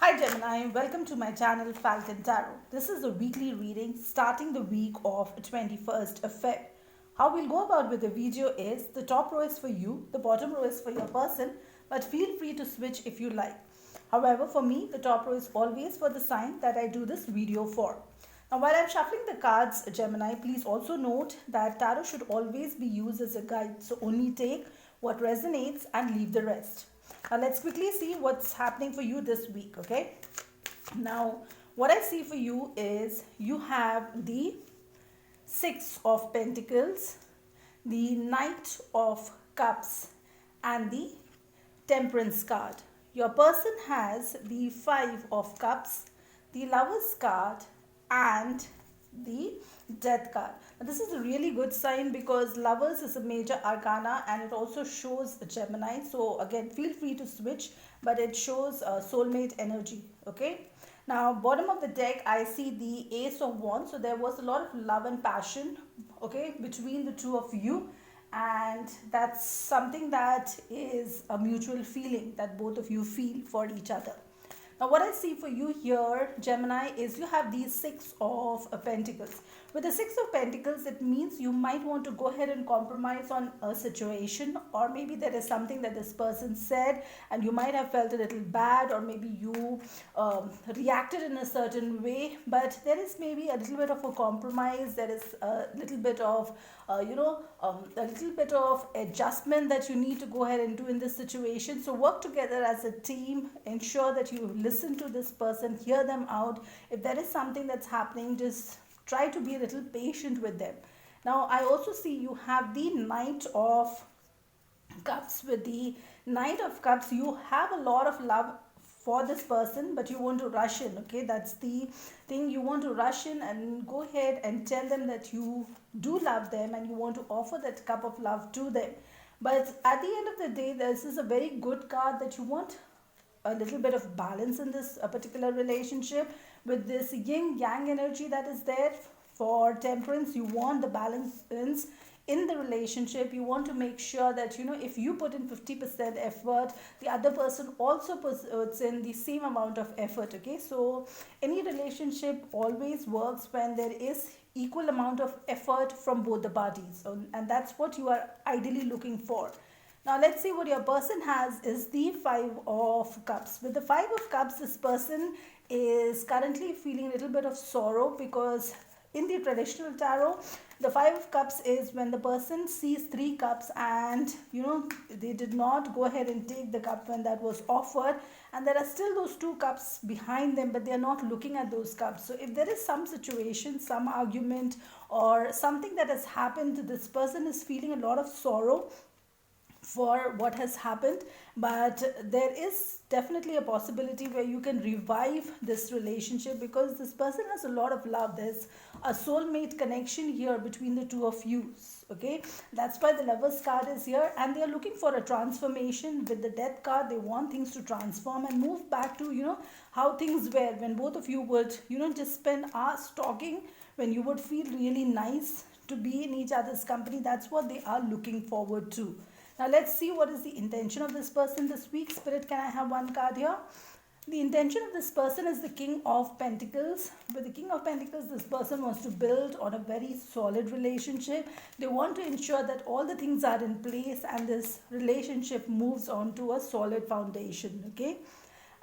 Hi Gemini, welcome to my channel Falcon Tarot. This is a weekly reading starting the week of 21st of Feb. How we'll go about with the video is the top row is for you, the bottom row is for your person, but feel free to switch if you like. However, for me, the top row is always for the sign that I do this video for. Now, while I'm shuffling the cards, Gemini, please also note that tarot should always be used as a guide, so only take what resonates and leave the rest. Now let's quickly see what's happening for you this week, okay? Now, what I see for you is you have the Six of Pentacles, the Knight of Cups, and the Temperance card. Your person has the Five of Cups, the Lovers card, and the Death card. Now, this is a really good sign because Lovers is a major arcana and it also shows Gemini. So again, feel free to switch, but it shows soulmate energy. Okay. Now, bottom of the deck, I see the Ace of Wands. So there was a lot of love and passion, okay, between the two of you, and that's something that is a mutual feeling that both of you feel for each other. Now, what I see for you here, Gemini, is you have these Six of Pentacles. With the Six of Pentacles, it means you might want to go ahead and compromise on a situation, or maybe there is something that this person said and you might have felt a little bad, or maybe you reacted in a certain way, but there is maybe a little bit of a compromise. There is a little bit of a little bit of adjustment that you need to go ahead and do in this situation. So work together as a team, ensure that you listen to this person, hear them out. If there is something that's happening, just try to be a little patient with them. Now I also see you have the Knight of Cups. With the Knight of Cups, you have a lot of love for this person, but you want to rush in. Okay, that's the thing. You want to rush in and go ahead and tell them that you do love them and you want to offer that cup of love to them. But at the end of the day, this is a very good card that you want a little bit of balance in this particular relationship. With this yin yang energy that is there for Temperance, you want the balance in the relationship. You want to make sure that, you know, if you put in 50% effort, the other person also puts in the same amount of effort. Okay, so any relationship always works when there is equal amount of effort from both the parties, and that's what you are ideally looking for. Now let's see what your person has is the Five of Cups. With the Five of Cups, this person is currently feeling a little bit of sorrow because in the traditional tarot, the Five of Cups is when the person sees three cups and, you know, they did not go ahead and take the cup when that was offered, and there are still those two cups behind them, but they are not looking at those cups. So if there is some situation, some argument, or something that has happened, this person is feeling a lot of sorrow for what has happened, but there is definitely a possibility where you can revive this relationship because this person has a lot of love. There's a soulmate connection here between the two of you. Okay, that's why the Lovers card is here, and they are looking for a transformation. With the Death card, they want things to transform and move back to, you know, how things were when both of you would, you know, just spend hours talking, when you would feel really nice to be in each other's company. That's what they are looking forward to. Now let's see what is the intention of this person this week. Spirit, can I have one card here? The intention of this person is the King of Pentacles. With the King of Pentacles, this person wants to build on a very solid relationship. They want to ensure that all the things are in place and this relationship moves on to a solid foundation. Okay.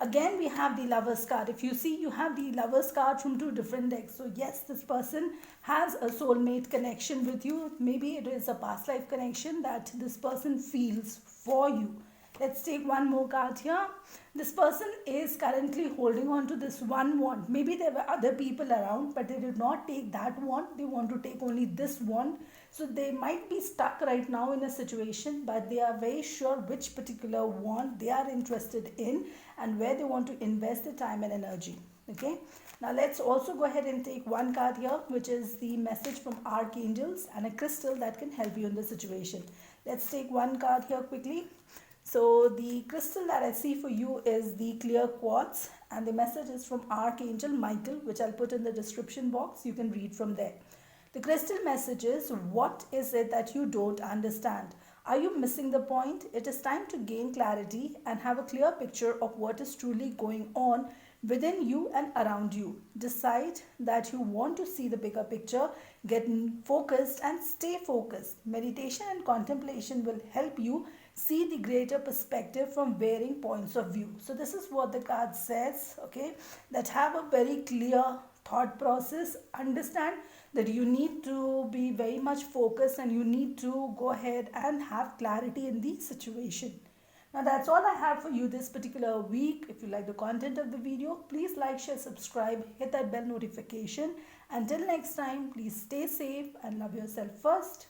Again, we have the Lovers card. If you see, you have the Lovers card from two different decks. So yes, this person has a soulmate connection with you. Maybe it is a past life connection that this person feels for you. Let's take one more card here. This person is currently holding on to this one wand. Maybe there were other people around, but they did not take that wand. They want to take only this wand. So they might be stuck right now in a situation, but they are very sure which particular wand they are interested in and where they want to invest their time and energy. Okay. Now let's also go ahead and take one card here, which is the message from archangels and a crystal that can help you in this situation. Let's take one card here quickly. So the crystal that I see for you is the clear quartz, and the message is from Archangel Michael, which I'll put in the description box. You can read from there. The crystal message is, what is it that you don't understand? Are you missing the point? It is time to gain clarity and have a clear picture of what is truly going on within you and around you. Decide that you want to see the bigger picture, get focused, and stay focused. Meditation and contemplation will help you see the greater perspective from varying points of view. So, this is what the card says, okay, that have a very clear thought process. Understand that you need to be very much focused and you need to go ahead and have clarity in the situation. Now that's all I have for you this particular week. If you like the content of the video, please like, share, subscribe, hit that bell notification. Until next time, please stay safe and love yourself first.